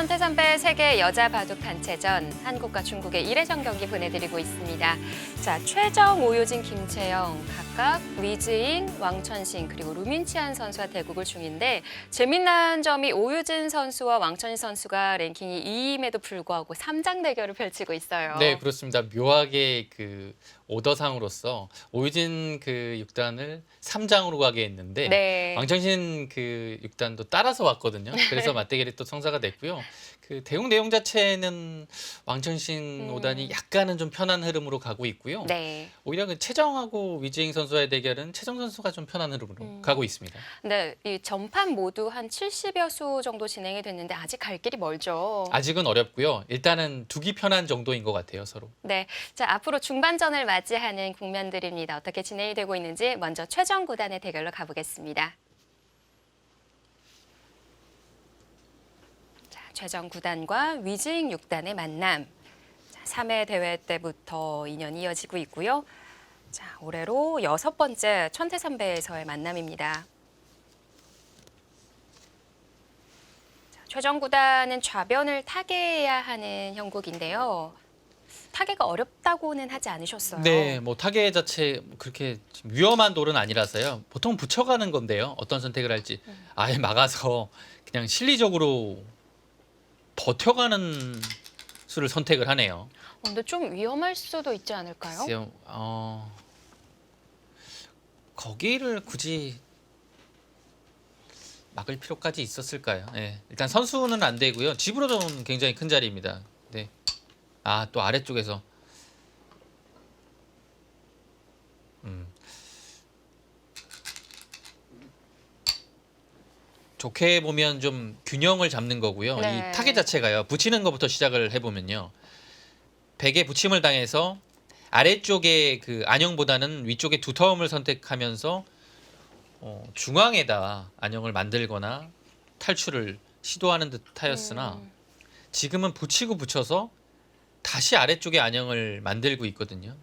천태선배 세계 여자 바둑 단체전 한국과 중국의 1회전 경기 보내드리고 있습니다. 자, 최정, 오유진, 김채영 각각 위즈잉, 왕천신 그리고 루민치안 선수와 대국을 중인데 재미난 점이 오유진 선수와 왕천신 선수가 랭킹이 2위임에도 불구하고 3장 대결을 펼치고 있어요. 네, 그렇습니다. 묘하게 그 오더상으로서 오유진 그 6단을 3장으로 가게 했는데 네. 왕천신 그 6단도 따라서 왔거든요. 그래서 맞대결이 또 성사가 됐고요. 그 대국 내용 자체는 왕천신 5단이 약간은 좀 편한 흐름으로 가고 있고요. 네. 오히려 그 최정하고 위즈잉 선수와의 대결은 최정 선수가 좀 편한 흐름으로 가고 있습니다. 네, 이 전판 모두 한 70여 수 정도 진행이 됐는데 아직 갈 길이 멀죠. 아직은 어렵고요. 일단은 두기 편한 정도인 것 같아요, 서로. 네, 자 앞으로 중반전을 맞이하는 국면들입니다. 어떻게 진행이 되고 있는지 먼저 최정 구단의 대결로 가보겠습니다. 자, 최정 구단과 위즈잉 6단의 만남. 자, 3회 대회 때부터 인연이 이어지고 있고요. 자, 올해로 6번째 천태선배에서의 만남입니다. 자, 최정 구단은 좌변을 타개해야 하는 형국인데요. 타개가 어렵다고는 하지 않으셨어요. 네, 뭐 타겟 자체 그렇게 위험한 돌은 아니라서요. 보통 붙여가는 건데요. 어떤 선택을 할지 아예 막아서 그냥 실리적으로 버텨가는 수를 선택을 하네요. 근데 좀 위험할 수도 있지 않을까요? 글쎄요, 거기를 굳이 막을 필요까지 있었을까요? 네, 일단 선수는 안 되고요. 집으로는 굉장히 큰 자리입니다. 네, 또 아래쪽에서. 좋게 보면 좀 균형을 잡는 거고요. 네. 이 타겟 자체가요. 붙이는 것부터 시작을 해보면요. 벽에 붙임을 당해서 아래쪽에 그 안형보다는 위쪽에 두터움을 선택하면서 중앙에다 안형을 만들거나 탈출을 시도하는 듯하였으나 지금은 붙이고 붙여서 다시 아래쪽에 안형을 만들고 있거든요.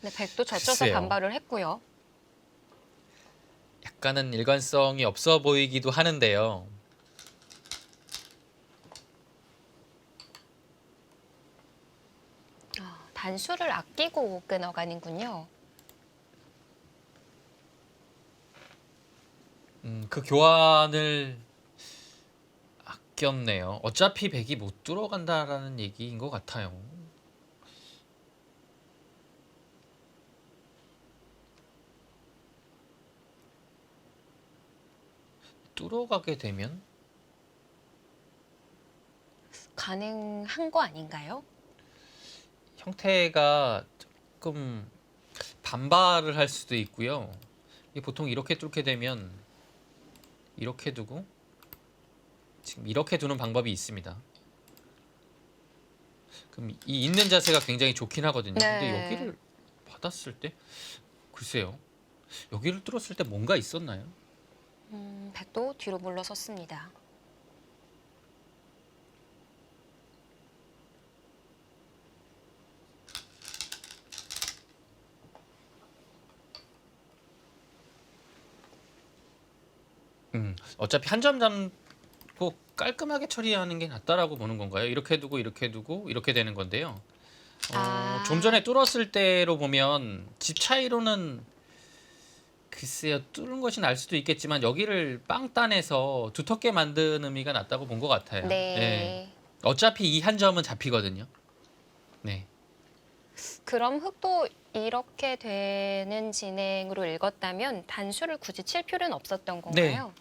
네, 백도 젖혀서 글쎄요. 반발을 했고요. 약간은 일관성이 없어 보이기도 하는데요. 단수를 아끼고 끊어가는군요. 그 교환을 아꼈네요. 어차피 백이 못 들어간다라는 얘기인 것 같아요. 뚫어가게 되면 가능한 거 아닌가요? 형태가 조금 반발을 할 수도 있고요. 이게 보통 이렇게 뚫게 되면 이렇게 두고 지금 이렇게 두는 방법이 있습니다. 그럼 이 있는 자세가 굉장히 좋긴 하거든요. 근데 네. 여기를 받았을 때 글쎄요. 여기를 뚫었을 때 뭔가 있었나요? 백도 뒤로 물러섰습니다. 어차피 한 점 잡고 깔끔하게 처리하는 게 낫다라고 보는 건가요? 이렇게 두고 이렇게 두고 이렇게 되는 건데요. 좀 전에 뚫었을 때로 보면 집 차이로는 글쎄요, 뚫은 것이 날 수도 있겠지만 여기를 빵 따내서 두텁게 만드는 의미가 낫다고 본 것 같아요. 네. 어차피 이 한 점은 잡히거든요. 네. 그럼 흑도 이렇게 되는 진행으로 읽었다면 단수를 굳이 칠 필요는 없었던 건가요?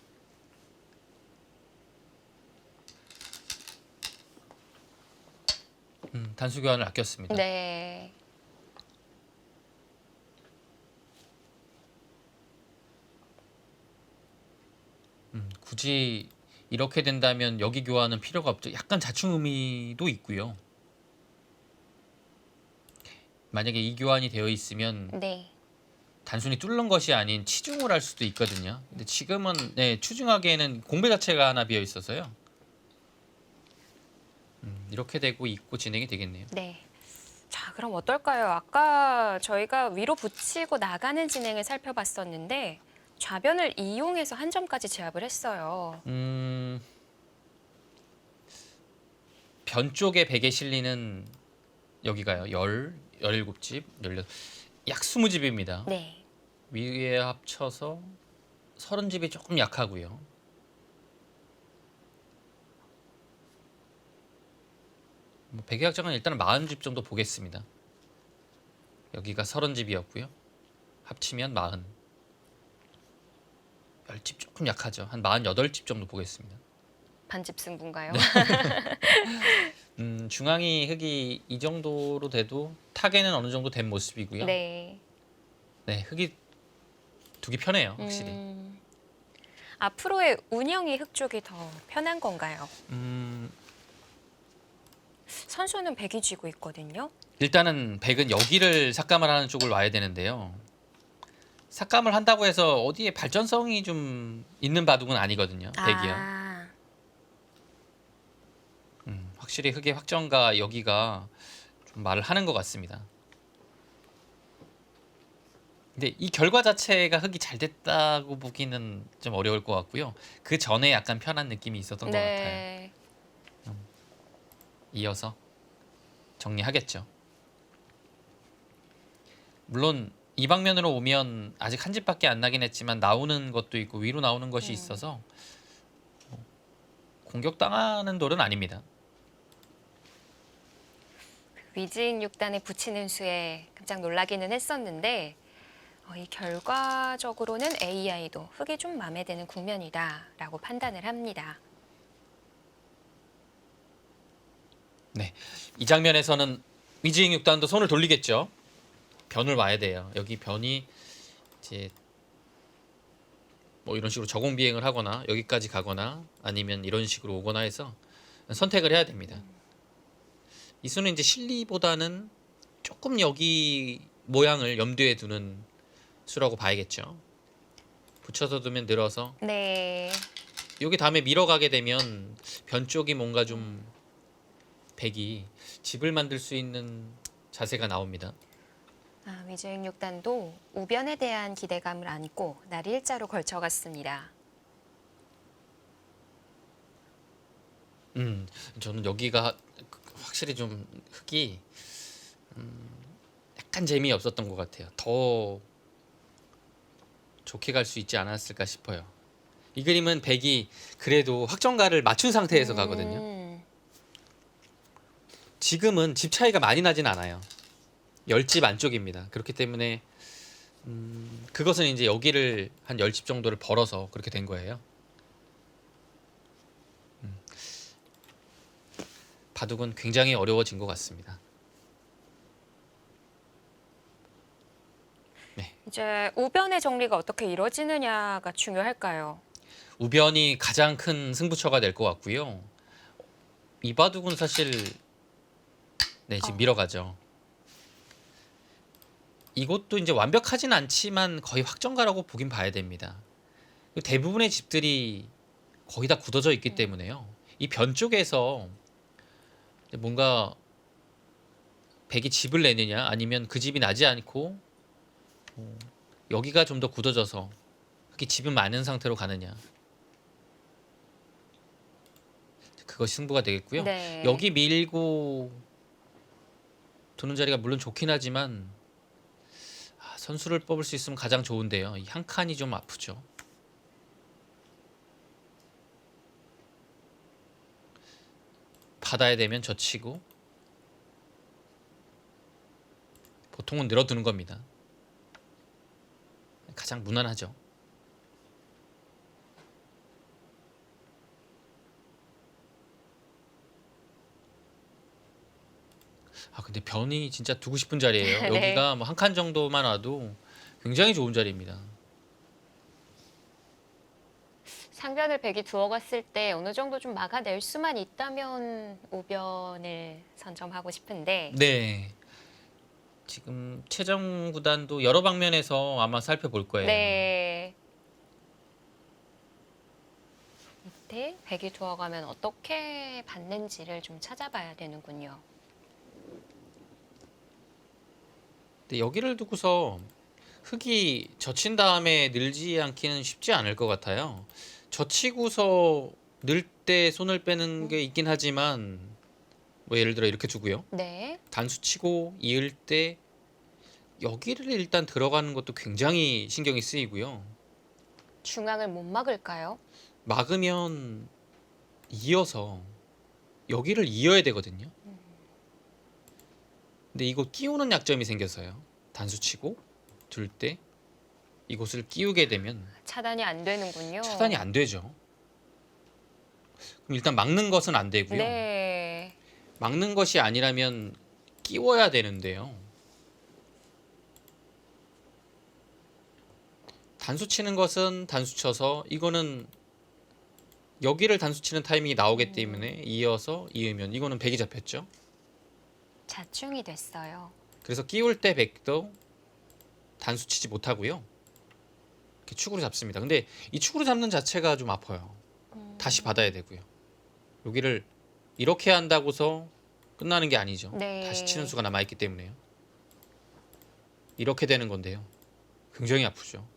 단수 교환을 아꼈습니다. 네. 굳이 이렇게 된다면 여기 교환은 필요가 없죠. 약간 자충 의미도 있고요. 만약에 이 교환이 되어 있으면 네. 단순히 뚫는 것이 아닌 치중을 할 수도 있거든요. 근데 지금은 추중하기에는 공배 자체가 하나 비어 있어서요. 이렇게 되고 있고 진행이 되겠네요. 네. 자, 그럼 어떨까요? 아까 저희가 위로 붙이고 나가는 진행을 살펴봤었는데 좌변을 이용해서 한 점까지 제압을 했어요. 변 쪽에 백에 실리는 여기가요. 17집, 16, 약 20집입니다. 네. 위에 합쳐서 30집이 조금 약하고요. 백의 확장은 일단은 40집 정도 보겠습니다. 여기가 30집이었고요. 합치면 10집 조금 약하죠. 한 48집 정도 보겠습니다. 반집 승부인가요? 중앙이 흙이 이 정도로 돼도 타겟은 어느 정도 된 모습이고요. 네. 네, 흙이 두기 편해요, 확실히. 앞으로의 운영이 흙 쪽이 더 편한 건가요? 선수는 백이 쥐고 있거든요. 일단은 백은 여기를 삭감을 하는 쪽을 와야 되는데요. 삭감을 한다고 해서 어디에 발전성이 좀 있는 바둑은 아니거든요. 백이요. 아, 확실히 흙의 확정과 여기가 좀 말을 하는 것 같습니다. 근데 이 결과 자체가 흙이 잘 됐다고 보기는 좀 어려울 것 같고요. 그 전에 약간 편한 느낌이 있었던 것 같아요. 네. 이어서 정리하겠죠. 물론 이 방면으로 오면 아직 한 집밖에 안 나긴 했지만 나오는 것도 있고 위로 나오는 것이 있어서 공격당하는 돌은 아닙니다. 위즈잉 6단에 붙이는 수에 깜짝 놀라기는 했었는데 이 결과적으로는 AI도 흙이 좀 마음에 드는 국면이다라고 판단을 합니다. 네, 이 장면에서는 위즈잉 6단도 손을 돌리겠죠. 변을 와야 돼요. 여기 변이 이제 뭐 이런 식으로 저공 비행을 하거나 여기까지 가거나 아니면 이런 식으로 오거나 해서 선택을 해야 됩니다. 이 수는 이제 실리보다는 조금 여기 모양을 염두에 두는 수라고 봐야겠죠. 붙여서 두면 늘어서 네. 여기 다음에 밀어가게 되면 변 쪽이 뭔가 좀 백이 집을 만들 수 있는 자세가 나옵니다. 위즈잉 6단도 우변에 대한 기대감을 안고 날 일자로 걸쳐갔습니다. 저는 여기가 확실히 좀 흙이 약간 재미없었던 것 같아요. 더 좋게 갈 수 있지 않았을까 싶어요. 이 그림은 백이 그래도 확정가를 맞춘 상태에서 가거든요. 지금은 집 차이가 많이 나진 않아요. 10집 안쪽입니다. 그렇기 때문에 그것은 이제 여기를 한 10집 정도를 벌어서 그렇게 된 거예요. 바둑은 굉장히 어려워진 것 같습니다. 이제 우변의 정리가 어떻게 이루어지느냐가 중요할까요? 우변이 가장 큰 승부처가 될 것 같고요. 이 바둑은 사실 네, 지금 밀어가죠. 이것도 이제 완벽하진 않지만 거의 확정가라고 보긴 봐야 됩니다. 대부분의 집들이 거의 다 굳어져 있기 때문에요. 이 변 쪽에서 뭔가 백이 집을 내느냐 아니면 그 집이 나지 않고 여기가 좀 더 굳어져서 그렇게 집은 많은 상태로 가느냐, 그것이 승부가 되겠고요. 네. 여기 밀고 두는 자리가 물론 좋긴 하지만 선수를 뽑을 수 있으면 가장 좋은데요. 이 한 칸이 좀 아프죠. 받아야 되면 젖히고 보통은 늘어두는 겁니다. 가장 무난하죠. 근데 변이 진짜 두고 싶은 자리예요. 네. 여기가 뭐 한 칸 정도만 와도 굉장히 좋은 자리입니다. 상변을 백이 두어갔을 때 어느 정도 좀 막아낼 수만 있다면 우변을 선점하고 싶은데 네. 지금 최정 구단도 여러 방면에서 아마 살펴볼 거예요. 네. 이때 백이 두어가면 어떻게 받는지를 좀 찾아봐야 되는군요. 근데 여기를 두고서 흙이 젖힌 다음에 늘지 않기는 쉽지 않을 것 같아요. 젖히고서 늘 때 손을 빼는 게 있긴 하지만 뭐 예를 들어 이렇게 두고요. 네. 단수 치고 이을 때 여기를 일단 들어가는 것도 굉장히 신경이 쓰이고요. 중앙을 못 막을까요? 막으면 이어서 여기를 이어야 되거든요. 근데 이거 끼우는 약점이 생겨서요. 단수 치고 둘 때 이곳을 끼우게 되면 차단이 안 되는군요. 차단이 안 되죠. 그럼 일단 막는 것은 안 되고요. 네. 막는 것이 아니라면 끼워야 되는데요. 단수 치는 것은 단수 쳐서 이거는 여기를 단수 치는 타이밍이 나오기 때문에 이어서 이으면 이거는 백이 잡혔죠. 자충이 됐어요. 그래서 끼울 때 백도 단수 치지 못하고요. 이렇게 축으로 잡습니다. 근데 이 축으로 잡는 자체가 좀 아파요. 다시 받아야 되고요. 여기를 이렇게 한다고서 끝나는 게 아니죠. 네. 다시 치는 수가 남아있기 때문에요. 이렇게 되는 건데요. 굉장히 아프죠.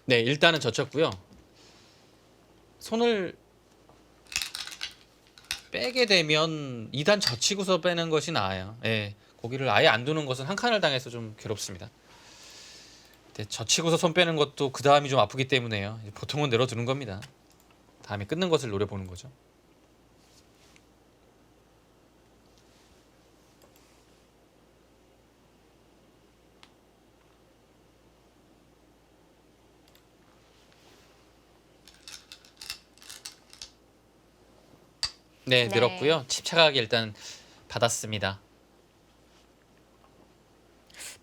네, 일단은 젖혔고요. 손을 빼게 되면 2단 젖히고서 빼는 것이 나아요. 예, 고기를 아예 안 두는 것은 한 칸을 당해서 좀 괴롭습니다. 네, 젖히고서 손 빼는 것도 그 다음이 좀 아프기 때문에요. 보통은 내려두는 겁니다. 다음에 끊는 것을 노려보는 거죠. 네, 네. 늘었고요. 침착하게 일단 받았습니다.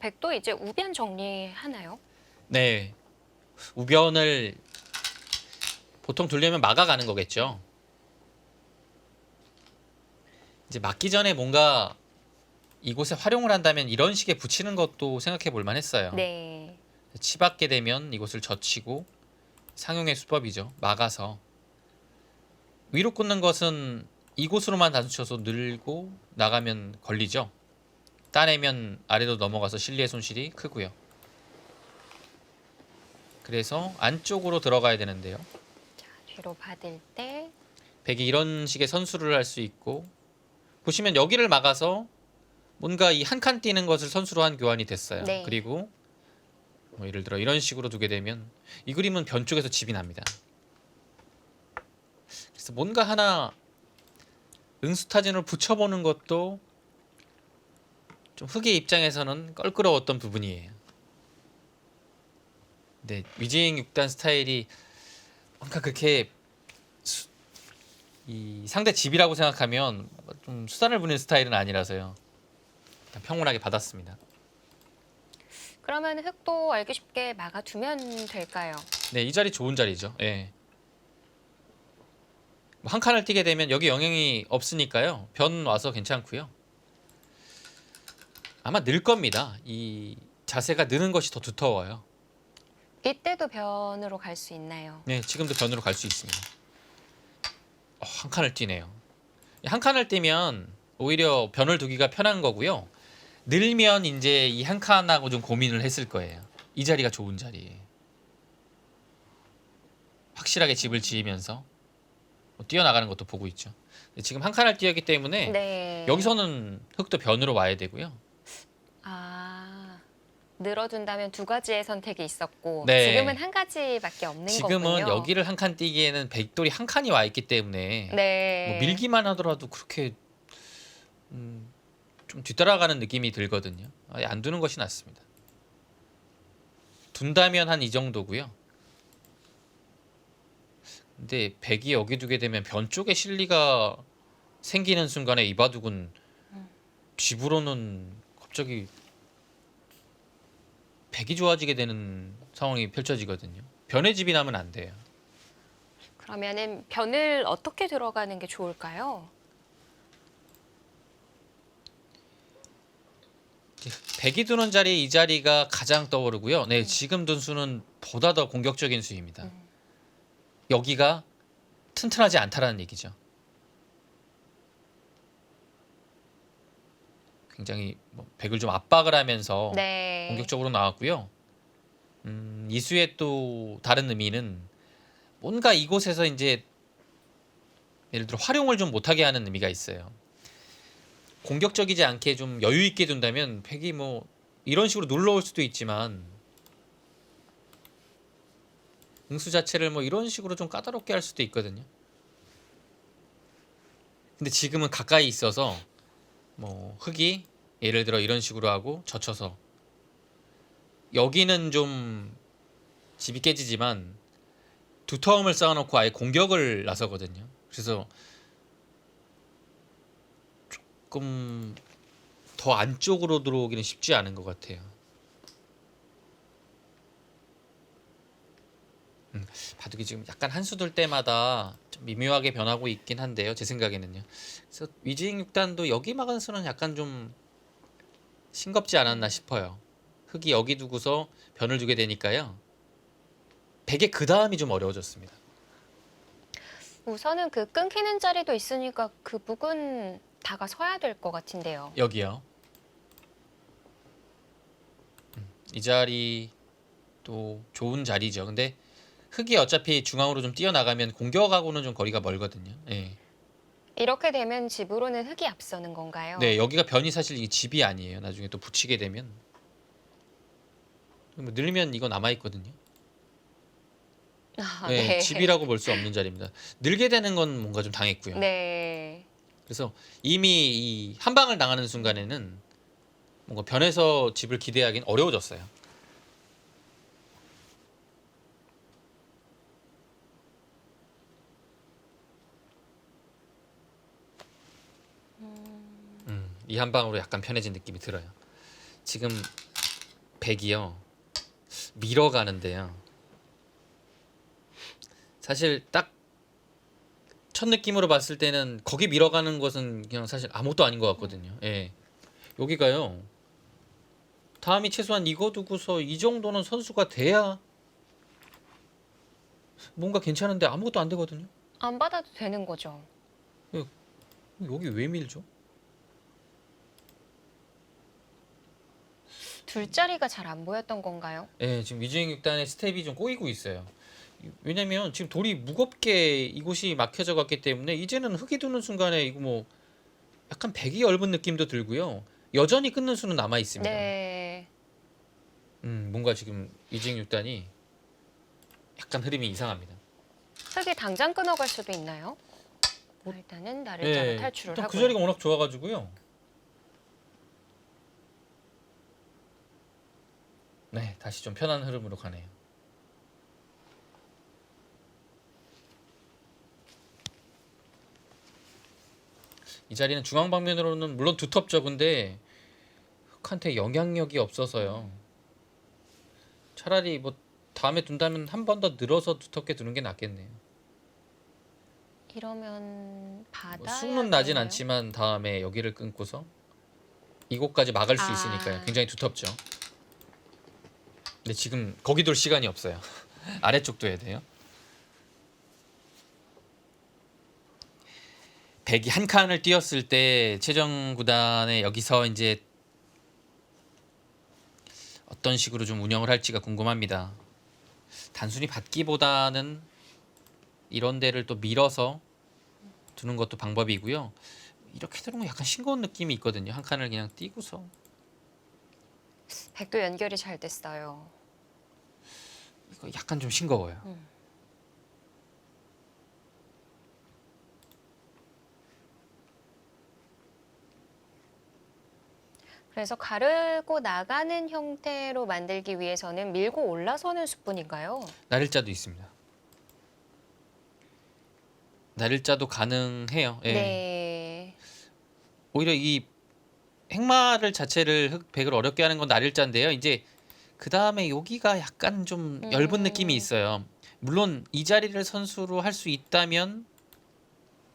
백도 이제 우변 정리하나요? 네, 우변을 보통 두려면 막아가는 거겠죠. 이제 막기 전에 뭔가 이곳에 활용을 한다면 이런 식의 붙이는 것도 생각해 볼 만했어요. 네. 치받게 되면 이곳을 젖히고 상용의 수법이죠. 막아서 위로 꽂는 것은 이곳으로만 단수 쳐서 늘고 나가면 걸리죠. 따내면 아래로 넘어가서 실리의 손실이 크고요. 그래서 안쪽으로 들어가야 되는데요. 자, 뒤로 받을 때 백이 이런 식의 선수를 할 수 있고 보시면 여기를 막아서 뭔가 이 한 칸 뛰는 것을 선수로 한 교환이 됐어요. 네. 그리고 뭐 예를 들어 이런 식으로 두게 되면 이 그림은 변 쪽에서 집이 납니다. 그래서 뭔가 하나 응수타진을 붙여보는 것도 좀 흑의 입장에서는 껄끄러웠던 부분이에요. 근데 위징 6단 스타일이 뭔가 그렇게 이 상대 집이라고 생각하면 좀 수단을 부리는 스타일은 아니라서요. 그냥 평온하게 받았습니다. 그러면 흑도 알기 쉽게 막아두면 될까요? 네, 이 자리 좋은 자리죠. 예. 뭐한 칸을 뛰게 되면 여기 영향이 없으니까요. 변 와서 괜찮고요. 아마 늘 겁니다. 이 자세가 느는 것이 더 두터워요. 이때도 변으로 갈 수 있나요? 네, 지금도 변으로 갈 수 있습니다. 한 칸을 뛰네요. 한 칸을 뛰면 오히려 변을 두기가 편한 거고요. 늘면 이제 이 한 칸하고 좀 고민을 했을 거예요. 이 자리가 좋은 자리예요. 확실하게 집을 지으면서 뭐 뛰어나가는 것도 보고 있죠. 지금 한 칸을 뛰었기 때문에 네. 여기서는 흑도 변으로 와야 되고요. 아, 늘어둔다면 두 가지의 선택이 있었고 네. 지금은 한 가지밖에 없는 지금은 거군요. 여기를 한 칸 뛰기에는 백돌이 한 칸이 와 있기 때문에 네. 뭐 밀기만 하더라도 그렇게 좀 뒤따라가는 느낌이 들거든요. 아예 안 두는 것이 낫습니다. 둔다면 한 이 정도고요. 근데 백이 여기 두게 되면 변 쪽에 실리가 생기는 순간에 이 바둑은 집으로는 갑자기 백이 좋아지게 되는 상황이 펼쳐지거든요. 변의 집이 나면 안 돼요. 그러면은 변을 어떻게 들어가는 게 좋을까요? 백이 두는 자리 이 자리가 가장 떠오르고요. 네, 지금 둔 수는 보다 더 공격적인 수입니다. 여기가 튼튼하지 않다라는 얘기죠. 굉장히 뭐 백을 좀 압박을 하면서 네. 공격적으로 나왔고요. 이수의 또 다른 의미는 뭔가 이곳에서 이제 예를 들어 활용을 좀 못하게 하는 의미가 있어요. 공격적이지 않게 좀 여유 있게 둔다면 백이 뭐 이런 식으로 놀러올 수도 있지만 응수 자체를 뭐 이런 식으로 좀 까다롭게 할 수도 있거든요. 근데 지금은 가까이 있어서 뭐 흙이 예를 들어 이런 식으로 하고 젖혀서 여기는 좀 집이 깨지지만 두터움을 쌓아놓고 아예 공격을 나서거든요. 그래서 조금 더 안쪽으로 들어오기는 쉽지 않은 것 같아요. 바둑이 지금 약간 한수 둘 때마다 좀 미묘하게 변하고 있긴 한데요. 제 생각에는요. 그래서 위즈잉 6단도 여기 막은 수는 약간 좀 싱겁지 않았나 싶어요. 흙이 여기 두고서 변을 주게 되니까요. 백의 그 다음이 좀 어려워졌습니다. 우선은 그 끊기는 자리도 있으니까 그 북은 다가 서야 될 것 같은데요. 여기요. 이 자리 또 좋은 자리죠. 근데 흙이 어차피 중앙으로 좀 뛰어나가면 공격하고는 좀 거리가 멀거든요. 예. 이렇게 되면 집으로는 흙이 앞서는 건가요? 네, 여기가 변이 사실 이게 집이 아니에요. 나중에 또 붙이게 되면 뭐 늘면 이거 남아 있거든요. 아, 네, 네. 집이라고 볼 수 없는 자리입니다. 늘게 되는 건 뭔가 좀 당했고요. 네. 그래서 이미 이 한 방을 당하는 순간에는 뭔가 변해서 집을 기대하기는 어려워졌어요. 이 한 방으로 약간 편해진 느낌이 들어요. 지금 백이요 밀어가는데요. 사실 딱 첫 느낌으로 봤을 때는 거기 밀어가는 것은 그냥 사실 아무것도 아닌 것 같거든요. 예, 여기가요. 다음이 최소한 이거 두고서 이 정도는 선수가 돼야 뭔가 괜찮은데 아무것도 안 되거든요. 안 받아도 되는 거죠. 여기 왜 밀죠? 둘 자리가 잘 안 보였던 건가요? 예, 지금 위즈잉 6단의 스텝이 좀 꼬이고 있어요. 왜냐면 지금 돌이 무겁게 이곳이 막혀져 갔기 때문에 이제는 흙이 두는 순간에 이거 뭐 약간 백이 엷은 느낌도 들고요. 여전히 끊는 수는 남아 있습니다. 네. 뭔가 지금 위즈잉 6단이 약간 흐름이 이상합니다. 흙이 당장 끊어갈 수도 있나요? 일단은 나를 짜고 예, 탈출을 일단 하고. 그 자리가 워낙 좋아가지고요. 네, 다시 좀 편한 흐름으로 가네요. 이 자리는 중앙 방면으로는 물론 두텁죠. 근데 흙한테 영향력이 없어서요. 차라리 뭐 다음에 둔다면 한 번 더 늘어서 두텁게 두는 게 낫겠네요. 이러면 받아야 뭐 수는 나진 되나요? 않지만 다음에 여기를 끊고서 이곳까지 막을 수 아. 있으니까요. 굉장히 두텁죠. 근데 지금 거기 돌 시간이 없어요. 아래쪽도 해야 돼요. 백이 한 칸을 띄었을 때 최정 구단에 여기서 이제 어떤 식으로 좀 운영을 할지가 궁금합니다. 단순히 받기보다는 이런 데를 또 밀어서 두는 것도 방법이고요. 이렇게 두는 건 약간 싱거운 느낌이 있거든요. 한 칸을 그냥 띄고서. 백도 연결이 잘 됐어요. 이거 약간 좀 싱거워요. 그래서 가르고 나가는 형태로 만들기 위해서는 밀고 올라서는 수뿐인가요? 날일자도 있습니다. 날일자도 가능해요. 예. 네. 오히려 이 행마를 자체를 백을 어렵게 하는 건 날일자인데요. 이제 그 다음에 여기가 약간 좀 엷은 느낌이 있어요. 물론 이 자리를 선수로 할 수 있다면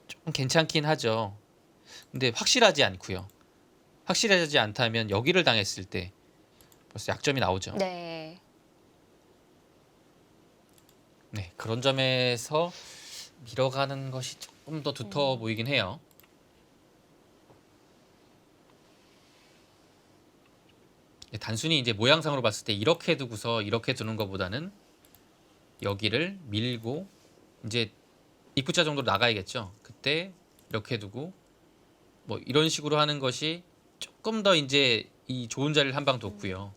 좀 괜찮긴 하죠. 근데 확실하지 않고요. 확실하지 않다면 여기를 당했을 때 벌써 약점이 나오죠. 네. 네, 그런 점에서 밀어가는 것이 조금 더 두터워 보이긴 해요. 단순히 이제 모양상으로 봤을 때 이렇게 두고서 이렇게 두는 것보다는 여기를 밀고 이제 입구자 정도 나가야겠죠. 그때 이렇게 두고 뭐 이런 식으로 하는 것이 조금 더 이제 이 좋은 자리를 한 방 뒀고요.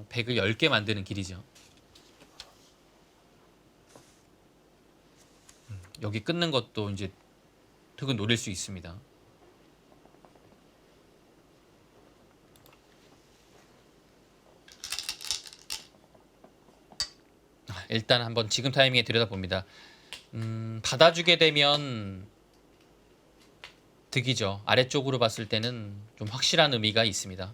백을 10개 만드는 길이죠. 여기 끊는 것도 이제 득은 노릴 수 있습니다. 일단 한번 지금 타이밍에 들여다봅니다. 받아주게 되면 득이죠. 아래쪽으로 봤을 때는 좀 확실한 의미가 있습니다.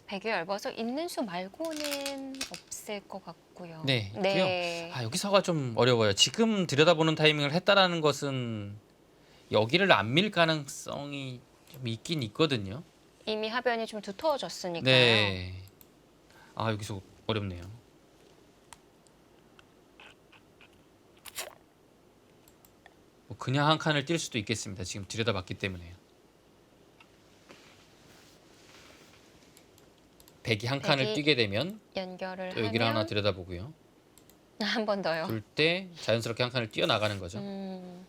백이 얇아서 있는 수 말고는 없을 것 같고요. 네, 있고요. 네. 여기서가 좀 어려워요. 지금 들여다보는 타이밍을 했다라는 것은 여기를 안 밀 가능성이 좀 있긴 있거든요. 이미 하변이 좀 두터워졌으니까요. 네. 여기서 어렵네요. 뭐 그냥 한 칸을 뛸 수도 있겠습니다. 지금 들여다봤기 때문에요. 백이 한 칸을 백이 뛰게 되면 연결을 또 여기를 하나 하면 들여다보고요. 한 번 더요. 둘 때 자연스럽게 한 칸을 뛰어나가는 거죠. 음,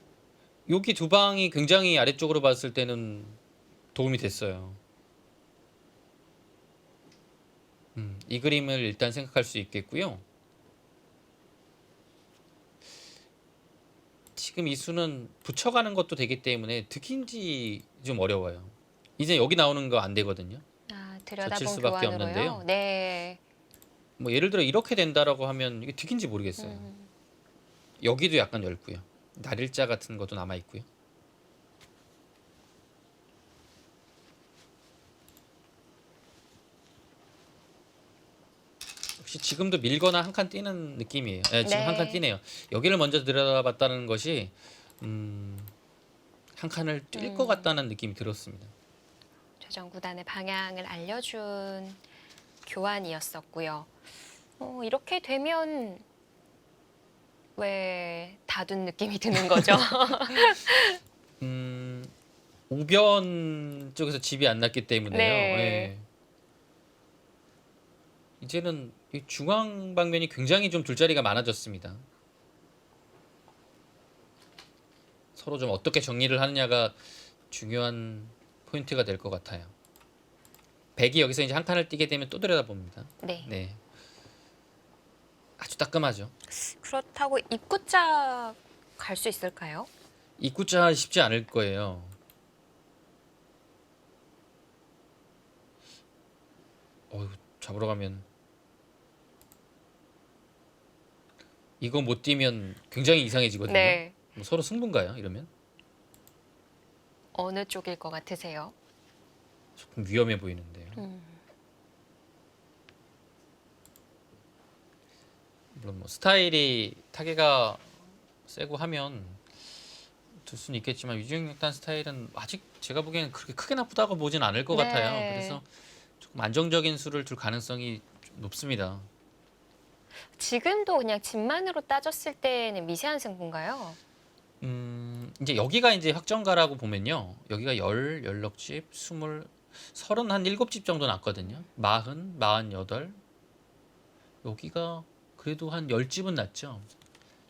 여기 두 방이 굉장히 아래쪽으로 봤을 때는 도움이 됐어요. 이 그림을 일단 생각할 수 있겠고요. 지금 이 수는 붙여가는 것도 되기 때문에 득인지 좀 어려워요. 이제 여기 나오는 거 안 되거든요. 젖힐 들여다본 수밖에 교환으로요. 없는데요. 네. 뭐 예를 들어 이렇게 된다라고 하면 이게 득인지 모르겠어요. 음, 여기도 약간 얇고요. 날일자 같은 것도 남아 있고요. 역시 지금도 밀거나 한 칸 뛰는 느낌이에요. 지금 한 칸 네. 뛰네요. 여기를 먼저 들여다봤다는 것이 한 칸을 뛸 것 같다는 느낌이 들었습니다. 최정 구단의 방향을 알려준 교환이었었고요. 이렇게 되면 왜 다둔 느낌이 드는 거죠? 우변 쪽에서 집이 안 났기 때문에요. 네. 예. 이제는 이 중앙 방면이 굉장히 좀 둘자리가 많아졌습니다. 서로 좀 어떻게 정리를 하느냐가 중요한 포인트가 될 것 같아요. 백이 여기서 이제 한 칸을 뛰게 되면 또 들여다봅니다. 네. 네. 아주 따끔하죠. 그렇다고 입구자 갈 수 있을까요? 입구자 쉽지 않을 거예요. 잡으러 가면 이거 못 뛰면 굉장히 이상해지거든요. 네. 뭐 서로 승부인가요? 이러면 어느 쪽일 것 같으세요? 조금 위험해 보이는데요. 물론 뭐 스타일이 타개가 세고 하면 들 수는 있겠지만 위중력단 스타일은 아직 제가 보기에는 그렇게 크게 나쁘다고 보진 않을 것 네. 같아요. 그래서 조금 안정적인 수를 둘 가능성이 좀 높습니다. 지금도 그냥 집만으로 따졌을 때는 미세한 승부인가요? 이제 여기가 이제 확정가라고 보면요. 여기가 10집, 20, 37집 정도 났거든요. 40, 48. 여기가 그래도 한 10집은 났죠.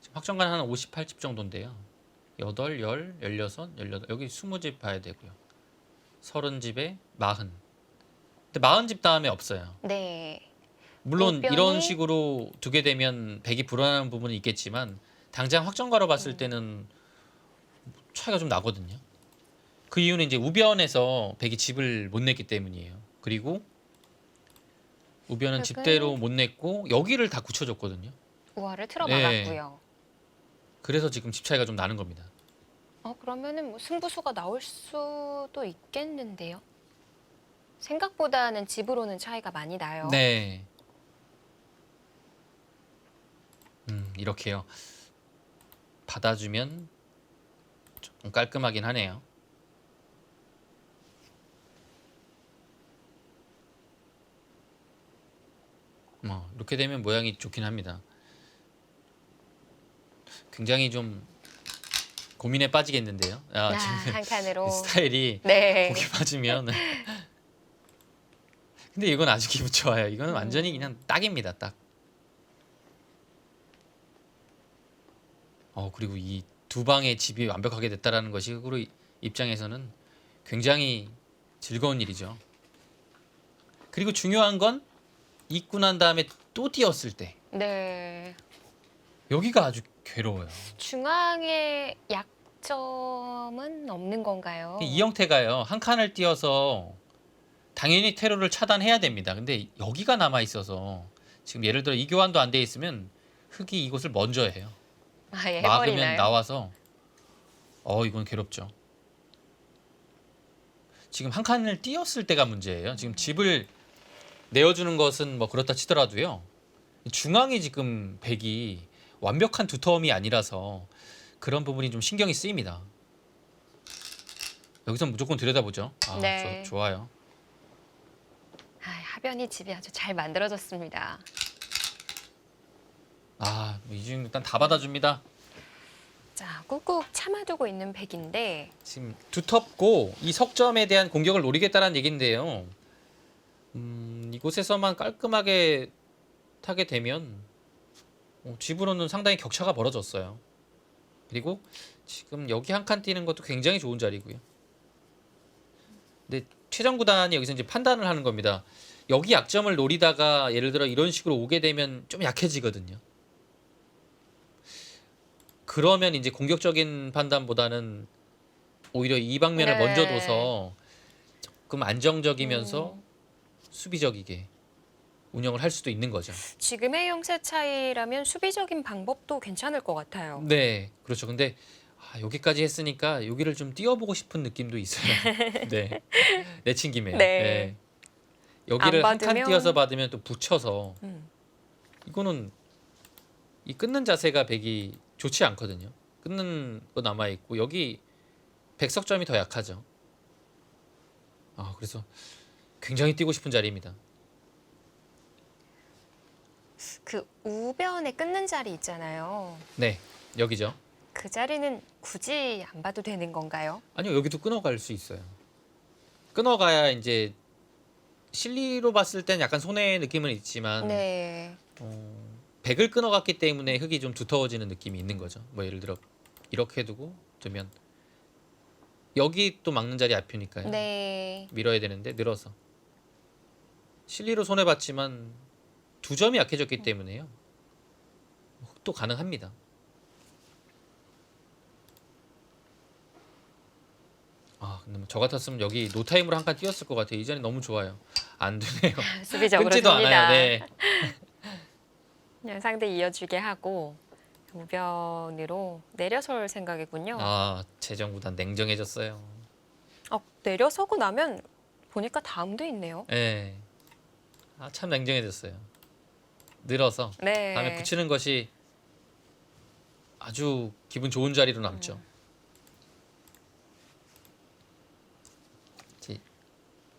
지금 확정가는 한 58집 정도인데요. 8, 10, 16, 18. 여기 20집 봐야 되고요. 30집에 40. 근데 40집 다음에 없어요. 네. 물론 우변이- 이런 식으로 두게 되면 백이 불안한 부분이 있겠지만 당장 확정가로 봤을 때는 차이가 좀 나거든요. 그 이유는 이제 우변에서 백이 집을 못 냈기 때문이에요. 그리고 우변은 백은- 집대로 못 냈고 여기를 다 굳혀줬거든요. 우화를 틀어막았고요. 그래서 지금 집 차이가 좀 나는 겁니다. 그러면은 뭐 승부수가 나올 수도 있겠는데요. 생각보다는 집으로는 차이가 많이 나요. 네. 이렇게요. 받아주면 조금 깔끔하긴 하네요. 이렇게 되면 모양이 좋긴 합니다. 굉장히 좀 고민에 빠지겠는데요. 지금 한 칸으로. 스타일이 네. 보기 맞으면. 근데 이건 아주 기분 좋아요. 이건 완전히 그냥 딱입니다. 딱. 그리고 이 두 방의 집이 완벽하게 됐다라는 것이 흑으로 입장에서는 굉장히 즐거운 일이죠. 그리고 중요한 건 입고 난 다음에 또 띄었을 때 네. 여기가 아주 괴로워요. 중앙의 약점은 없는 건가요? 이 형태가요. 한 칸을 띄어서 당연히 테러를 차단해야 됩니다. 근데 여기가 남아 있어서 지금 예를 들어 이 교환도 안 돼 있으면 흑이 이곳을 먼저 해요. 아예 막으면 해버리나요? 나와서 이건 괴롭죠. 지금 한 칸을 띄었을 때가 문제예요. 지금 집을 내어주는 것은 뭐 그렇다 치더라도요. 중앙이 지금 백이 완벽한 두터움이 아니라서 그런 부분이 좀 신경이 쓰입니다. 여기서 무조건 들여다보죠. 네. 좋아요. 하변이 집이 아주 잘 만들어졌습니다. 이중 일단 다 받아줍니다. 자, 꾹꾹 참아두고 있는 백인데 지금 두텁고 이 석점에 대한 공격을 노리겠다는 얘긴데요. 이곳에서만 깔끔하게 타게 되면 집으로는 상당히 격차가 벌어졌어요. 그리고 지금 여기 한 칸 띄는 것도 굉장히 좋은 자리고요. 근데 최정 구단이 여기서 이제 판단을 하는 겁니다. 여기 약점을 노리다가 예를 들어 이런 식으로 오게 되면 좀 약해지거든요. 그러면 이제 공격적인 판단보다는 오히려 이 방면을 네. 먼저 둬서 조금 안정적이면서 수비적이게 운영을 할 수도 있는 거죠. 지금의 형세 차이라면 수비적인 방법도 괜찮을 것 같아요. 네, 그렇죠. 근데 여기까지 했으니까 여기를 좀 띄워보고 싶은 느낌도 있어요. 네, 내친 김에. 네. 네. 여기를 안 한 칸 받으면 띄어서 받으면 또 붙여서 음. 이거는 이 끊는 자세가 백이 좋지 않거든요. 끊는 거 남아 있고 여기 백석점이 더 약하죠. 그래서 굉장히 뛰고 싶은 자리입니다. 그 우변에 끊는 자리 있잖아요. 네, 여기죠. 그 자리는 굳이 안 봐도 되는 건가요? 아니요, 여기도 끊어갈 수 있어요. 끊어가야 이제 실리로 봤을 땐 약간 손해의 느낌은 있지만 네. 백을 끊어갔기 때문에 흙이 좀 두터워지는 느낌이 있는 거죠. 뭐 예를 들어 이렇게 두고 두면 여기 또 막는 자리 앞이니까요. 네. 밀어야 되는데 늘어서 실리로 손해 봤지만 두 점이 약해졌기 때문에요. 흙도 가능합니다. 근데 저 같았으면 여기 노타임으로 한 칸 띄웠을 것 같아요. 이전에 너무 좋아요. 안 되네요. 수비적으로 끊지도 듭니다. 않아요. 네. 그냥 상대 이어주게 하고 우변으로 내려설 생각이군요. 재정구단 냉정해졌어요. 내려서고 나면 보니까 다음도 있네요. 네. 참 냉정해졌어요. 늘어서 네. 다음에 붙이는 것이 아주 기분 좋은 자리로 남죠.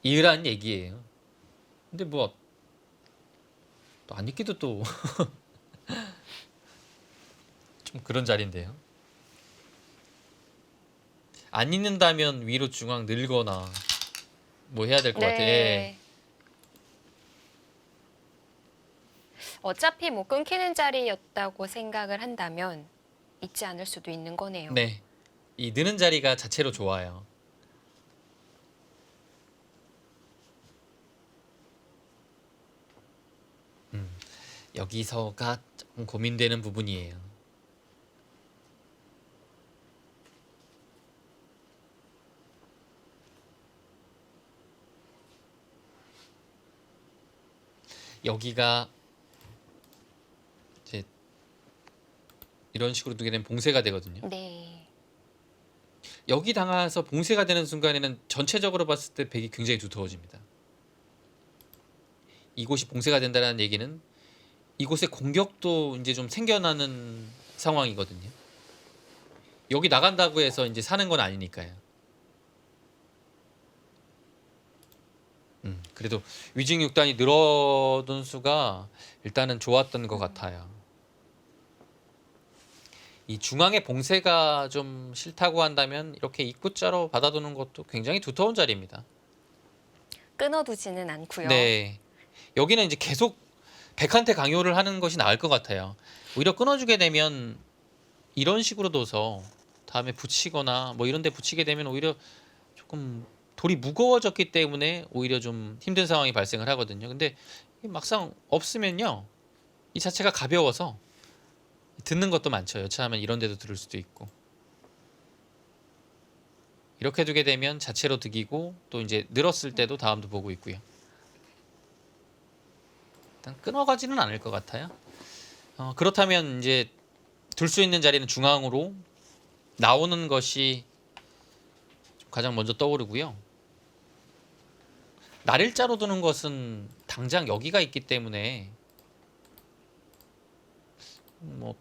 이으란 얘기예요. 근데 뭐 또 안 읽기도 또 좀 그런 자리인데요. 안 읽는다면 위로 중앙 늘거나 뭐 해야 될 것 같아. 예. 어차피 뭐 끊기는 자리였다고 생각을 한다면 있지 않을 수도 있는 거네요. 네. 이 느는 자리가 자체로 좋아요. 여기서가 조금 고민되는 부분이에요. 여기가 이제 이런 식으로 두게 되면 봉쇄가 되거든요. 네. 여기 당해서 봉쇄가 되는 순간에는 전체적으로 봤을 때 백이 굉장히 두터워집니다. 이곳이 봉쇄가 된다는 얘기는 이곳에 공격도 이제 좀 생겨나는 상황이거든요. 여기 나간다고 해서 이제 사는 건 아니니까요. 그래도 위징 6단이 늘어든 수가 일단은 좋았던 것 같아요. 이 중앙의 봉쇄가 좀 싫다고 한다면 이렇게 입구자로 받아두는 것도 굉장히 두터운 자리입니다. 끊어두지는 않고요. 네. 여기는 이제 계속 백한테 강요를 하는 것이 나을 것 같아요. 오히려 끊어주게 되면 이런 식으로 둬서 다음에 붙이거나 뭐 이런 데 붙이게 되면 오히려 조금 돌이 무거워졌기 때문에 오히려 좀 힘든 상황이 발생을 하거든요. 근데 막상 없으면요. 이 자체가 가벼워서 듣는 것도 많죠. 여차하면 이런 데도 들을 수도 있고. 이렇게 두게 되면 자체로 득이고 또 이제 늘었을 때도 다음도 보고 있고요. 일단 끊어가지는 않을 것 같아요. 그렇다면 이제 둘 수 있는 자리는 중앙으로 나오는 것이 가장 먼저 떠오르고요. 날일자로 두는 것은 당장 여기가 있기 때문에 뭐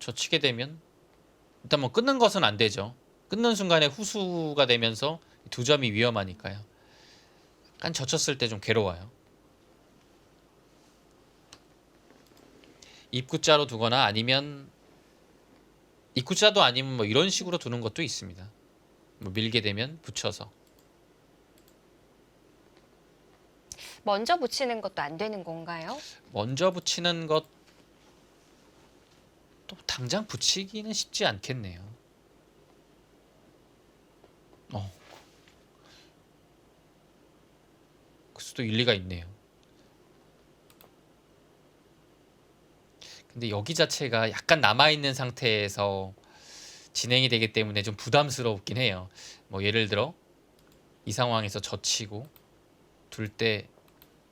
젖히게 되면 일단 뭐 끊는 것은 안 되죠. 끊는 순간에 후수가 되면서 두 점이 위험하니까요. 약간 젖혔을 때 좀 괴로워요. 입구자로 두거나 아니면 입구자도 아니면 뭐 이런 식으로 두는 것도 있습니다. 뭐 밀게 되면 붙여서. 먼저 붙이는 것도 안 되는 건가요? 먼저 붙이는 것도 당장 붙이기는 쉽지 않겠네요. 그 수도 일리가 있네요. 근데 여기 자체가 약간 남아있는 상태에서 진행이 되기 때문에 좀 부담스럽긴 해요. 뭐 예를 들어 이 상황에서 젖히고 둘 때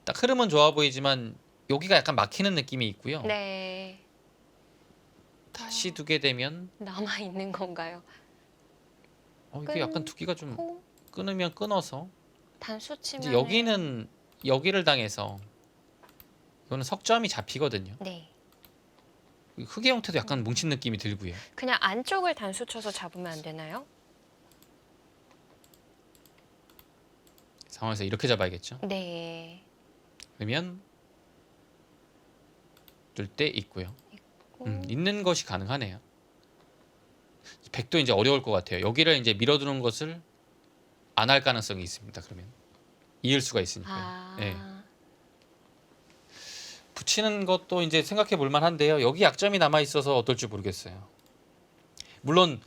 딱 흐름은 좋아 보이지만 여기가 약간 막히는 느낌이 있고요. 네. 다시 두게 되면 남아 있는 건가요? 이게 약간 두기가 좀 끊고 끊으면 끊어서 단수 이제 치면 여기는 여기를 당해서 이거는 석점이 잡히거든요. 네. 흑의 형태도 약간 뭉친 느낌이 들고요. 그냥 안쪽을 단수 쳐서 잡으면 안 되나요? 상황에서 이렇게 잡아야겠죠. 네. 그러면 둘 때 있고요. 고. 있는 것이 가능하네요. 백도 이제 어려울 것 같아요. 여기를 이제 밀어두는 것을 안 할 가능성이 있습니다. 그러면 이을 수가 있으니까요. 아. 네. 붙이는 것도 이제 생각해 볼 만한데요. 여기 약점이 남아 있어서 어떨지 모르겠어요. 물론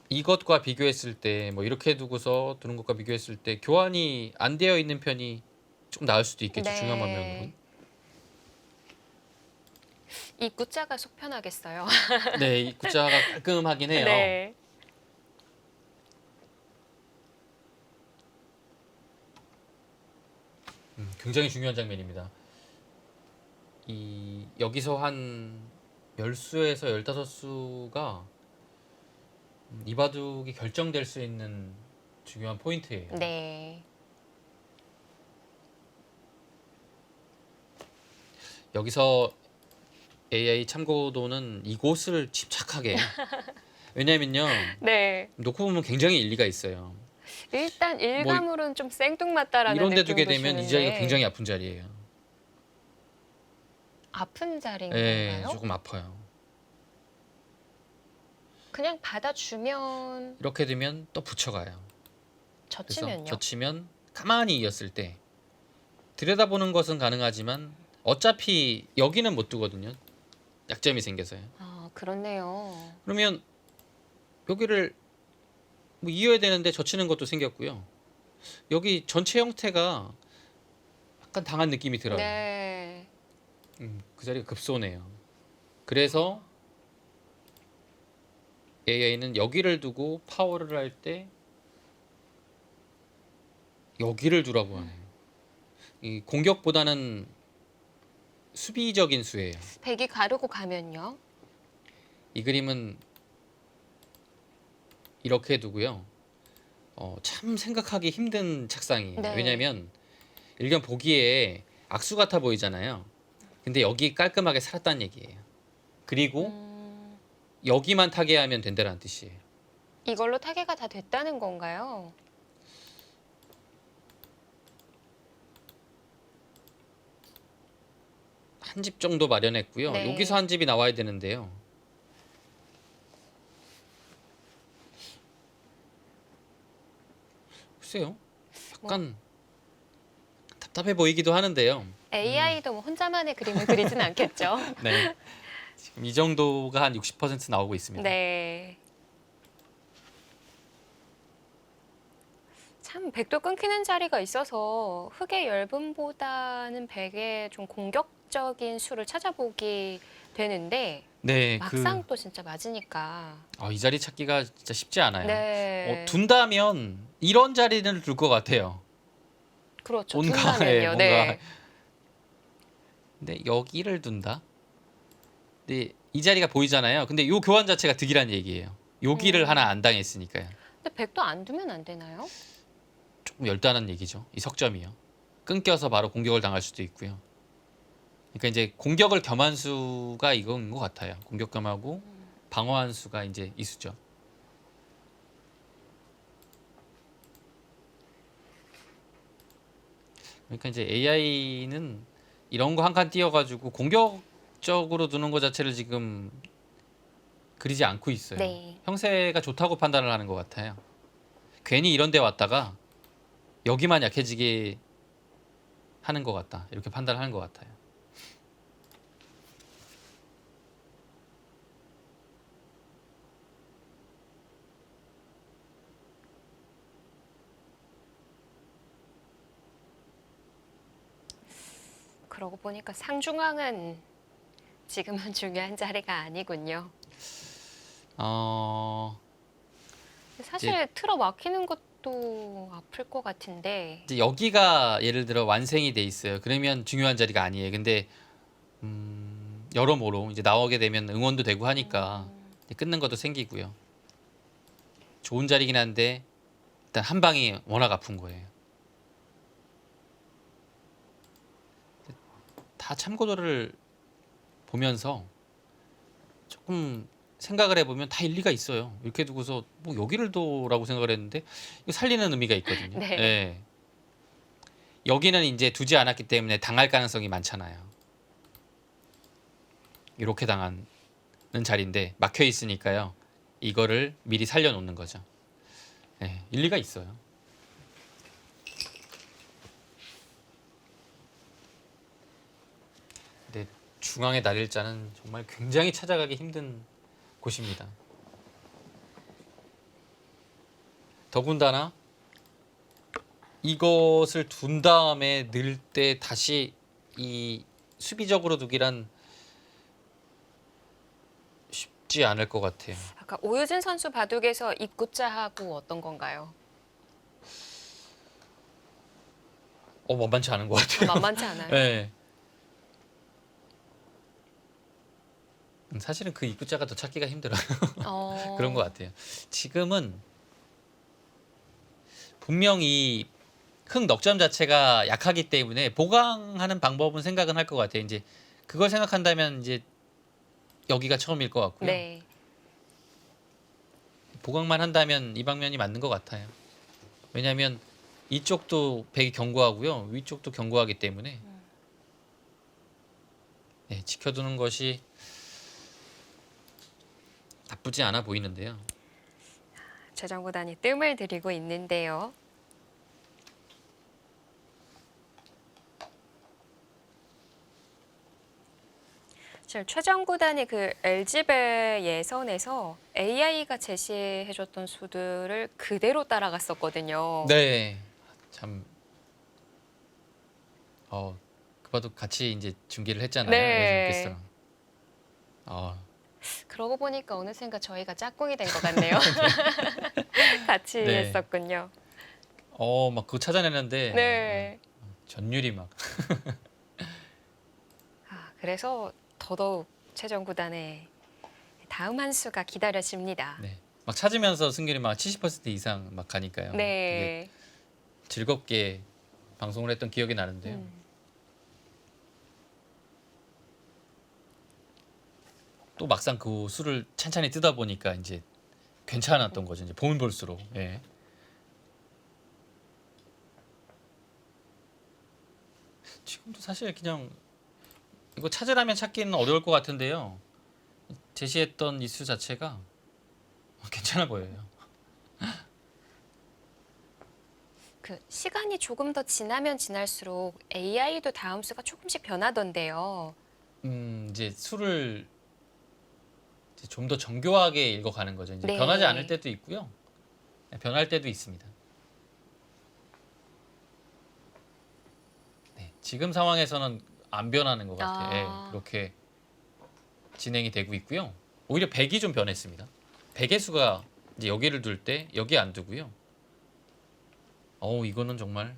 이것과 비교했을 때 뭐 이렇게 두고서 두는 것과 비교했을 때 교환이 안 되어 있는 편이 좀 나을 수도 있겠죠. 네. 중요한 방면으로는. 입구자가 속편하겠어요. 네, 이 구자가 깔끔하긴 해요. 네. 굉장히 중요한 장면입니다. 이 여기서 한 10수에서 15수가 이 바둑이 결정될 수 있는 중요한 포인트예요. 네. 여기서 AI 참고도는 이곳을 집착하게. 왜냐면요. 네. 놓고 보면 굉장히 일리가 있어요. 일단 일감으로는 좀 생뚱맞다라는 이런 데 느낌도 두게 되면 이 자리가 주는데 굉장히 아픈 자리예요. 아픈 자리인 네, 건가요? 조금 아파요. 그냥 받아주면 이렇게 되면 또 붙여가요. 그래서 젖히면요? 젖히면 가만히 이었을 때 들여다보는 것은 가능하지만 어차피 여기는 못 두거든요. 약점이 생겨서요. 아, 그렇네요. 그러면 여기를 뭐 이어야 되는데 젖히는 것도 생겼고요. 여기 전체 형태가 약간 당한 느낌이 들어요. 네. 그 자리가 급소네요. 그래서 AI는 여기를 두고 파워를 할 때 여기를 두라고 하네요. 이 공격보다는 수비적인 수예요. 백이 가르고 가면요? 이 그림은 이렇게 두고요. 참 생각하기 힘든 책상이에요. 네. 왜냐하면 일견 보기에 악수 같아 보이잖아요. 근데 여기 깔끔하게 살았다는 얘기예요. 그리고 여기만 타개하면 된다는 뜻이에요. 이걸로 타개가 다 됐다는 건가요? 한 집 정도 마련했고요. 네. 여기서 한 집이 나와야 되는데요. 글쎄요. 약간 답답해 보이기도 하는데요. AI도 뭐 혼자만의 그림을 그리진 않겠죠. 네. 지금 이 정도가 한 60% 나오고 있습니다. 네. 참 백도 끊기는 자리가 있어서 흑의 열분보다는 백의 좀 공격적인 수를 찾아보기 되는데 네, 막상 또 진짜 맞으니까. 이 자리 찾기가 진짜 쉽지 않아요. 네. 둔다면 이런 자리는 둘 것 같아요. 그렇죠. 뭔가, 둔다면요. 네. 근데 여기를 둔다. 근데 이 자리가 보이잖아요. 근데 요 교환 자체가 득이란 얘기예요. 여기를 하나 안 당했으니까요. 근데 백도 안 두면 안 되나요? 조금 열단한 얘기죠. 이 석점이요. 끊겨서 바로 공격을 당할 수도 있고요. 그러니까 이제 공격을 겸한 수가 이건 것 같아요. 공격 겸하고 방어한 수가 이제 이 수죠. 그러니까 이제 AI는 이런 거 한 칸 띄워가지고 공격적으로 두는 것 자체를 지금 그리지 않고 있어요. 네. 형세가 좋다고 판단을 하는 것 같아요. 괜히 이런 데 왔다가 여기만 약해지게 하는 것 같다. 이렇게 판단을 하는 것 같아요. 그러고 보니까 상중앙은 지금은 중요한 자리가 아니군요. 사실 틀어 막히는 것도 아플 것 같은데. 이제 여기가 예를 들어 완생이 돼 있어요. 그러면 중요한 자리가 아니에요. 근데 여러모로 이제 나오게 되면 응원도 되고 하니까 이제 끊는 것도 생기고요. 좋은 자리긴 한데 일단 한 방이 워낙 아픈 거예요. 다 참고도를 보면서 조금 생각을 해보면 다 일리가 있어요. 이렇게 두고서 뭐 여기를 둬라고 생각을 했는데 이거 살리는 의미가 있거든요. 네. 예. 여기는 이제 두지 않았기 때문에 당할 가능성이 많잖아요. 이렇게 당하는 자리인데 막혀 있으니까요. 이거를 미리 살려놓는 거죠. 예, 일리가 있어요. 근데 중앙의 날일자는 정말 굉장히 찾아가기 힘든 곳입니다. 더군다나 이것을 둔 다음에 넣을 때 다시 이 수비적으로 두기란 쉽지 않을 것 같아요. 아까 오유진 선수 바둑에서 입구자하고 어떤 건가요? 만만치 않은 것 같아요. 만만치 않아요. 네. 사실은 그 입구자가 더 찾기가 힘들어요. 그런 것 같아요. 지금은 분명히 흑 넉점 자체가 약하기 때문에 보강하는 방법은 생각은 할 것 같아요. 이제 그걸 생각한다면 이제 여기가 처음일 것 같고요. 네. 보강만 한다면 이 방면이 맞는 것 같아요. 왜냐하면 이쪽도 백이 견고하고요. 위쪽도 견고하기 때문에 네, 지켜두는 것이 나쁘지 않아 보이는데요. 최정 구단이 뜸을 들이고 있는데요. 지금 최정 구단이 그 LG배 예선에서 AI가 제시해줬던 수들을 그대로 따라갔었거든요. 네, 참. 그 봐도 같이 이제 중계를 했잖아요. 네. 예전캐스터랑. 그러고 보니까 어느샌가 저희가 짝꿍이 된 것 같네요. 같이 네. 했었군요. 막 그거 찾아내는데 네. 전율이 막. 그래서 더더욱 최정 구단의 다음 한 수가 기다려집니다. 네. 막 찾으면서 승률이 막 70% 이상 막 가니까요. 되게 네. 즐겁게 방송을 했던 기억이 나는데요. 또 막상 그 수를 찬찬히 뜯어 보니까 이제 괜찮았던 거죠. 이제 보면 볼수록. 예. 지금도 사실 그냥 이거 찾으라면 찾기는 어려울 것 같은데요. 제시했던 이수 자체가 괜찮아 보여요. 그 시간이 조금 더 지나면 지날수록 AI도 다음 수가 조금씩 변하던데요. 이제 수를 좀 더 정교하게 읽어가는 거죠. 이제 네. 변하지 않을 때도 있고요. 변할 때도 있습니다. 네, 지금 상황에서는 안 변하는 것 같아요. 아. 예, 그렇게 진행이 되고 있고요. 오히려 100이 좀 변했습니다. 100의 수가 이제 여기를 둘 때 여기 안 두고요. 이거는 정말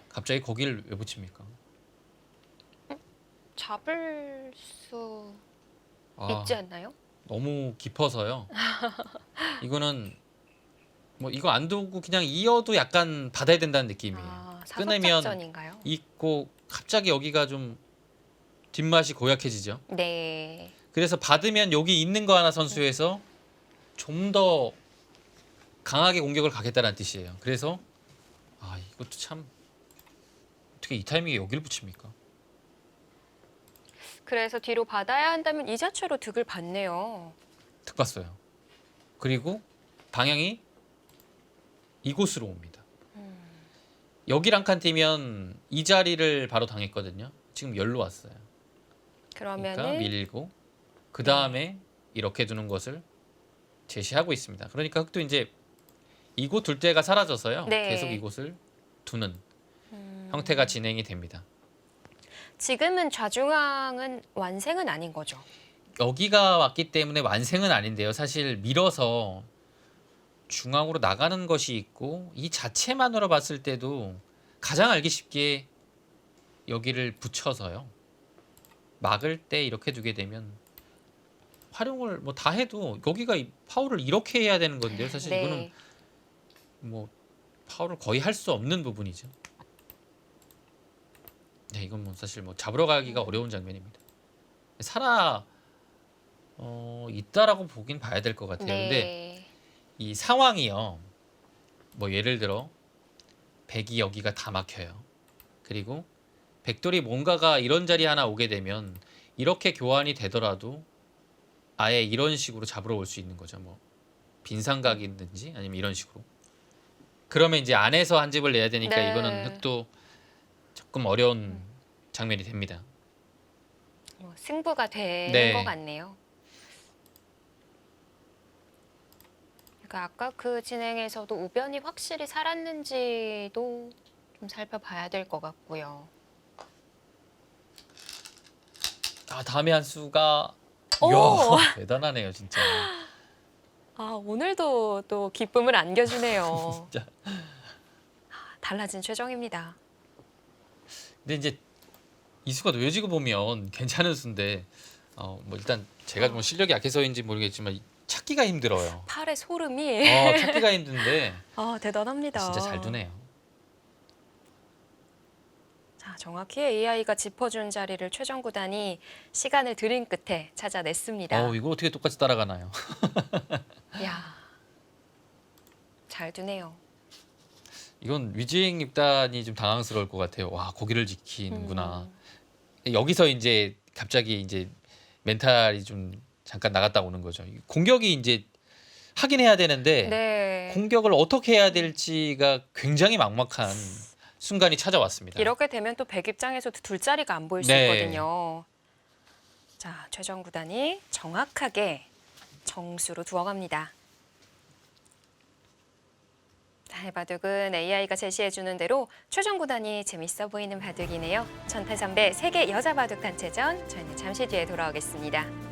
갑자기 거기를 왜 붙입니까? 잡을 수 아, 있지 않나요? 너무 깊어서요. 이거는 뭐 이거 안 두고 그냥 이어도 약간 받아야 된다는 느낌이에요. 아, 끊으면 사석작전인가요? 있고 갑자기 여기가 좀 뒷맛이 고약해지죠. 네. 그래서 받으면 여기 있는 거 하나 선수에서 좀 더 강하게 공격을 가겠다는 뜻이에요. 그래서 이것도 참 어떻게 이 타이밍에 여기를 붙입니까? 그래서 뒤로 받아야 한다면 이 자체로 득을 받네요. 득 봤어요. 그리고 방향이 이곳으로 옵니다. 여기를 한 칸 뛰면 이 자리를 바로 당했거든요. 지금 열로 왔어요. 그러니까 그러면은 밀고 그 다음에 이렇게 두는 것을 제시하고 있습니다. 그러니까 흑도 이제 이곳 둘 데가 사라져서요. 네. 계속 이곳을 두는 형태가 진행이 됩니다. 지금은 좌중앙은 완생은 아닌 거죠. 여기가 왔기 때문에 완생은 아닌데요. 사실 밀어서 중앙으로 나가는 것이 있고 이 자체만으로 봤을 때도 가장 알기 쉽게 여기를 붙여서요. 막을 때 이렇게 두게 되면 활용을 뭐 다 해도 여기가 파울을 이렇게 해야 되는 건데요. 사실 네. 이거는 뭐 파울을 거의 할 수 없는 부분이죠. 네, 이건 뭐 사실 뭐 잡으러 가기가 어려운 장면입니다. 살아 있다라고 보긴 봐야 될 것 같아요. 근데 네. 이 상황이요. 뭐 예를 들어 백이 여기가 다 막혀요. 그리고 백돌이 뭔가가 이런 자리 하나 오게 되면 이렇게 교환이 되더라도 아예 이런 식으로 잡으러 올 수 있는 거죠. 뭐 빈상각이든지 아니면 이런 식으로. 그러면 이제 안에서 한 집을 내야 되니까 네. 이거는 흑도 조금 어려운 장면이 됩니다. 뭐 승부가 되는 네. 것 같네요. 그러니까 아까 그 진행에서도 우변이 확실히 살았는지도 좀 살펴봐야 될 것 같고요. 다음에 한 수가 오! 이야, 대단하네요, 진짜. 오늘도 또 기쁨을 안겨주네요. 진짜. 달라진 최정입니다. 근데 이제 이 수가 놓여지고 보면 괜찮은 수인데 뭐 일단 제가 뭐 실력이 약해서인지 모르겠지만 찾기가 힘들어요. 팔에 소름이 찾기가 힘든데 대단합니다. 진짜 잘 두네요. 자, 정확히 AI가 짚어준 자리를 최정 구단이 시간을 들인 끝에 찾아냈습니다. 이거 어떻게 똑같이 따라가나요? 야, 잘 두네요. 이건 위즈잉 입단이 좀 당황스러울 것 같아요. 와, 거기를 지키는구나. 여기서 이제 갑자기 이제 멘탈이 좀 잠깐 나갔다 오는 거죠. 공격이 이제 하긴 해야 되는데 네. 공격을 어떻게 해야 될지가 굉장히 막막한 순간이 찾아왔습니다. 이렇게 되면 또 백 입장에서도 둘 자리가 안 보일 수 네. 있거든요. 자, 최정 구단이 정확하게 정수로 두어갑니다. 자, 바둑은 AI가 제시해주는 대로 최정 구단이 재밌어 보이는 바둑이네요. 전태선배 세계 여자 바둑 단체전 저희는 잠시 뒤에 돌아오겠습니다.